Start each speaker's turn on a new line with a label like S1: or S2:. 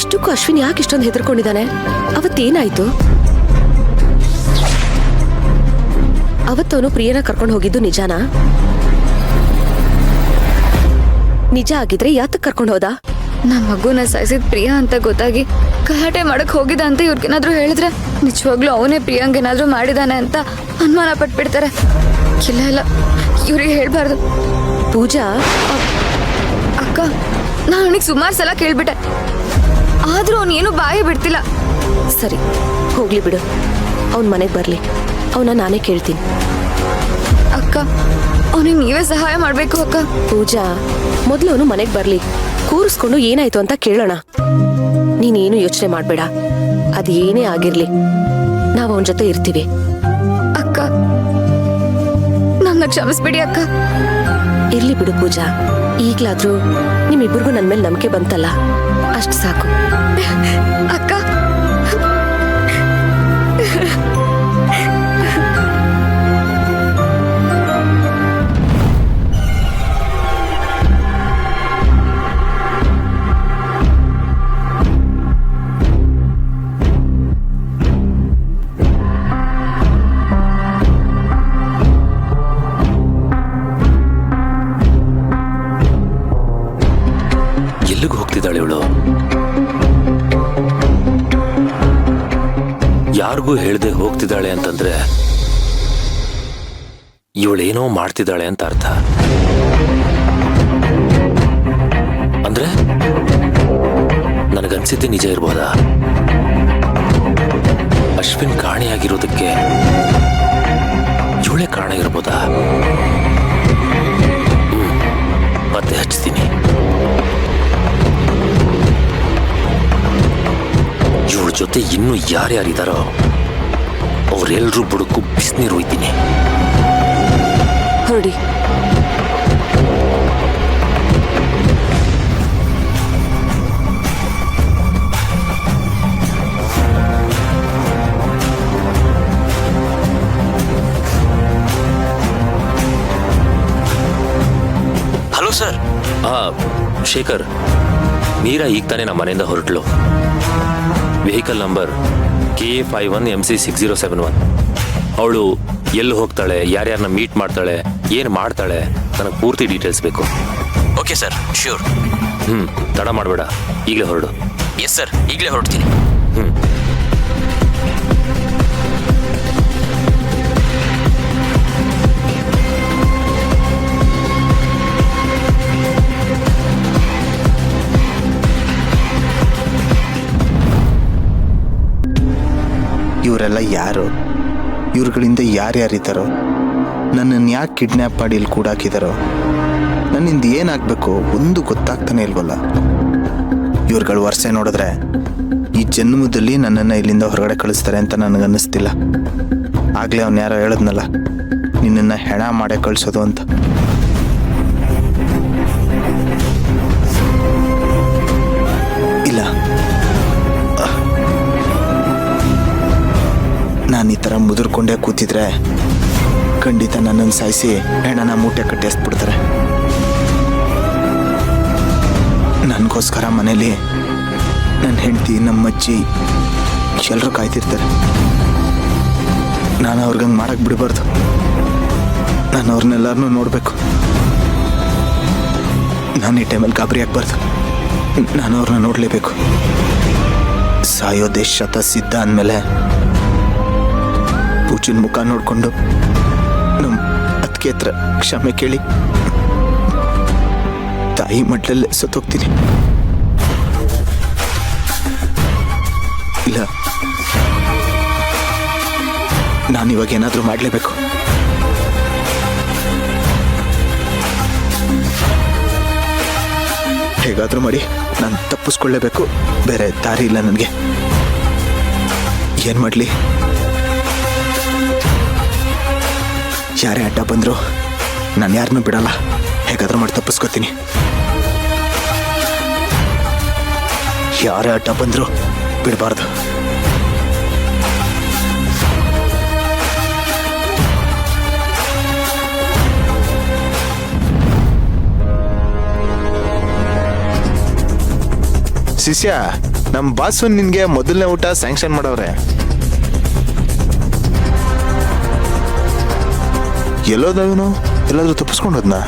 S1: ಇಷ್ಟಕ್ಕೂ ಅಶ್ವಿನ್ ಯಾಕೆ ಇಷ್ಟೊಂದು ಹೆದರ್ಕೊಂಡಿದ್ದಾನೆ? ಅವತ್ತೇನಾಯ್ತು? ಅವತ್ತವನು ಪ್ರಿಯನ ಕರ್ಕೊಂಡು ಹೋಗಿದ್ದು ನಿಜಾನಾ? ನಿಜ ಆಗಿದ್ರೆ ಯಾತಕ್ ಕರ್ಕೊಂಡು ಹೋದ?
S2: ನಮ್ಮ ಮಗುನ ಸಾಯಿಸಿದ್ ಪ್ರಿಯಾ ಅಂತ ಗೊತ್ತಾಗಿ ಗಲಾಟೆ ಮಾಡಕ್ ಹೋಗಿದ ಅಂತ ಇವ್ರಿಗೇನಾದ್ರೂ ಹೇಳಿದ್ರೆ ನಿಜವಾಗ್ಲೂ ಅವನೇ ಪ್ರಿಯಾಂಗೇನಾದ್ರೂ ಮಾಡಿದಾನೆ ಅಂತ ಅನುಮಾನ ಪಟ್ಬಿಡ್ತಾರೆ. ಇಲ್ಲ ಇಲ್ಲ, ಇವ್ರಿಗೆ ಹೇಳ್ಬಾರ್ದು.
S1: ಪೂಜಾ,
S2: ಅಕ್ಕ, ನಾನು ಅವನಿಗೆ ಸುಮಾರು ಸಲ ಕೇಳ್ಬಿಟ್ಟೆ, ಆದ್ರೂ ಅವನೇನು ಬಾಯಿ ಬಿಡ್ತಿಲ್ಲ.
S1: ಸರಿ ಹೋಗ್ಲಿ ಬಿಡು, ಅವನ್ ಮನೆಗೆ ಬರ್ಲಿ, ಅವನ ನಾನೇ ಕೇಳ್ತೀನಿ.
S2: ಅಕ್ಕ, ಅವನಿಗೆ ನೀವೇ ಸಹಾಯ ಮಾಡ್ಬೇಕು ಅಕ್ಕ.
S1: ಪೂಜಾ, ಮೊದ್ಲು ಅವನು ಮನೆಗೆ ಬರ್ಲಿ, ಕೂರಿಸ್ಕೊಂಡು ಏನಾಯ್ತು ಅಂತ ಕೇಳೋಣ. ನೀನೇನು ಯೋಚನೆ ಮಾಡ್ಬೇಡ, ಅದೇನೇ ಆಗಿರ್ಲಿ ನಾವ್ ಅವನ ಜೊತೆ ಇರ್ತೀವಿ.
S2: ಅಕ್ಕ, ನನ್ನ ಕ್ಷಮಿಸ್ಬಿಡಿ ಅಕ್ಕ.
S1: ಇರ್ಲಿ ಬಿಡು ಪೂಜಾ, ಈಗ್ಲಾದ್ರೂ ನಿಮ್ಮಿಬ್ಬರಿಗೂ ನನ್ ಮೇಲೆ ನಂಬಿಕೆ ಬಂತಲ್ಲ, ಅಷ್ಟು ಸಾಕು.
S2: ಅಕ್ಕ,
S3: ಎಲ್ಲಿಗೆ ಹೋಗ್ತಿದ್ದಾಳೆ ಇವಳು? ಯಾರಿಗೂ ಹೇಳ್ದೆ ಹೋಗ್ತಿದ್ದಾಳೆ ಅಂತಂದ್ರೆ ಇವಳೇನೋ ಮಾಡ್ತಿದ್ದಾಳೆ ಅಂತ ಅರ್ಥ. ಅಂದ್ರೆ ನನಗನ್ಸಿದ್ದೆ ನಿಜ ಇರ್ಬೋದಾ? ಅಶ್ವಿನ್ ಕಾಣೆಯಾಗಿರೋದಕ್ಕೆ ಇವಳೇ ಕಾರಣ ಇರ್ಬೋದಾ? ಮತ್ತೆ ಹಚ್ತೀನಿ. ಇವಳ ಜೊತೆ ಇನ್ನೂ ಯಾರ್ಯಾರಿದಾರೋ ಅವರೆಲ್ಲರೂ ಬುಡಕ್ಕೂ ಬಿಸಿನೀರು ಹೋಯ್ತೀನಿ.
S1: ಹೊರಡಿ.
S3: Hello sir. ಶೇಖರ್, ಮೀರಾ ಈಗ ತಾನೇ ನಮ್ಮ ಮನೆಯಿಂದ ಹೊರಟ್ಲು. Vehicle number KA51MC6071. ಅವಳು ಎಲ್ಲಿ ಹೋಗ್ತಾಳೆ, ಯಾರ್ಯಾರನ್ನ ಮೀಟ್ ಮಾಡ್ತಾಳೆ, ಏನು ಮಾಡ್ತಾಳೆ, ನನಗೆ ಪೂರ್ತಿ ಡೀಟೇಲ್ಸ್ ಬೇಕು.
S4: Okay sir, sure.
S3: ತಡ ಮಾಡಬೇಡ, ಈಗಲೇ ಹೊರಡು.
S4: ಎಸ್ ಸರ್, ಈಗಲೇ ಹೊರಡ್ತೀನಿ.
S5: ಇವರೆಲ್ಲ ಯಾರು? ಇವ್ರುಗಳಿಂದ ಯಾರ್ಯಾರಿದ್ದಾರೋ? ನನ್ನನ್ನು ಯಾಕೆ ಕಿಡ್ನ್ಯಾಪ್ ಮಾಡಿ ಇಲ್ಲಿ ಕೂಡಾಕಿದಾರೋ? ನನ್ನಿಂದ ಏನಾಗಬೇಕು ಒಂದು ಗೊತ್ತಾಗ್ತಾನೆ ಇಲ್ವಲ್ಲ. ಇವ್ರುಗಳ ವರ್ಷ ನೋಡಿದ್ರೆ ಈ ಜನ್ಮದಲ್ಲಿ ನನ್ನನ್ನು ಇಲ್ಲಿಂದ ಹೊರಗಡೆ ಕಳಿಸ್ತಾರೆ ಅಂತ ನನಗನ್ನಿಸ್ತಿಲ್ಲ. ಆಗಲೇ ಅವ್ನು ಯಾರೋ ಹೇಳಿದ್ನಲ್ಲ, ನಿನ್ನನ್ನು ಹೆಣ ಮಾಡೇ ಕಳಿಸೋದು ಅಂತ. ಇಲ್ಲ, ನಾನು ಈ ಥರ ಮುದುರ್ಕೊಂಡೇ ಕೂತಿದ್ರೆ ಖಂಡಿತ ನನ್ನನ್ನು ಸಾಯಿಸಿ ಹೆಣನ ಮೂಟೆ ಕಟ್ಟಿ ಎಸ್ಬಿಡ್ತಾರೆ. ನನಗೋಸ್ಕರ ಮನೇಲಿ ನನ್ನ ಹೆಂಡತಿ, ನಮ್ಮ ಅಜ್ಜಿ ಎಲ್ಲರೂ ಕಾಯ್ತಿರ್ತಾರೆ. ನಾನು ಅವ್ರಿಗಂಗೆ ಮಾಡಕ್ಕೆ ಬಿಡಬಾರ್ದು. ನಾನು ಅವ್ರನ್ನೆಲ್ಲರನ್ನೂ ನೋಡಬೇಕು. ನಾನು ಈ ಟೈಮಲ್ಲಿ ಗಾಬರಿ ಆಗಬಾರ್ದು. ನಾನು ಅವ್ರನ್ನ ನೋಡಲೇಬೇಕು. ಸಾಯೋದೇ ಶತ ಸಿದ್ಧ ಅಂದಮೇಲೆ ಪೂಜನ್ ಮುಖ ನೋಡಿಕೊಂಡು ನಮ್ಮ ಅದಕ್ಕೆ ಹತ್ರ ಕ್ಷಮೆ ಕೇಳಿ ತಾಯಿ ಮಡ್ಲಲ್ಲೇ ಸತ್ತೋಗ್ತೀನಿ. ಇಲ್ಲ, ನಾನಿವಾಗ ಏನಾದರೂ ಮಾಡಲೇಬೇಕು. ಹೇಗಾದರೂ ಮಾಡಿ ನಾನು ತಪ್ಪಿಸ್ಕೊಳ್ಳೇಬೇಕು. ಬೇರೆ ದಾರಿ ಇಲ್ಲ ನನಗೆ. ಏನು ಮಾಡಲಿ? ಯಾರೇ ಅಡ್ಡ ಬಂದ್ರು ನಾನು ಯಾರನ್ನೂ ಬಿಡಲ್ಲ. ಹೇಗಾದ್ರೂ ಮಾಡಿ ತಪ್ಪಿಸ್ಕೊತೀನಿ. ಯಾರೇ ಅಡ್ಡ ಬಂದ್ರು ಬಿಡಬಾರ್ದು. ಶಿಷ್ಯ, ನಮ್ಮ ಬಾಸು ನಿನ್ಗೆ ಮೊದಲನೇ ಊಟ ಸ್ಯಾಂಕ್ಷನ್ ಮಾಡವ್ರೆ. ಎಲ್ಲೋದವನು ಎಲ್ಲಾದ್ರೂ ತಪ್ಪಿಸ್ಕೊಂಡು ಹೋದ್ನಾ?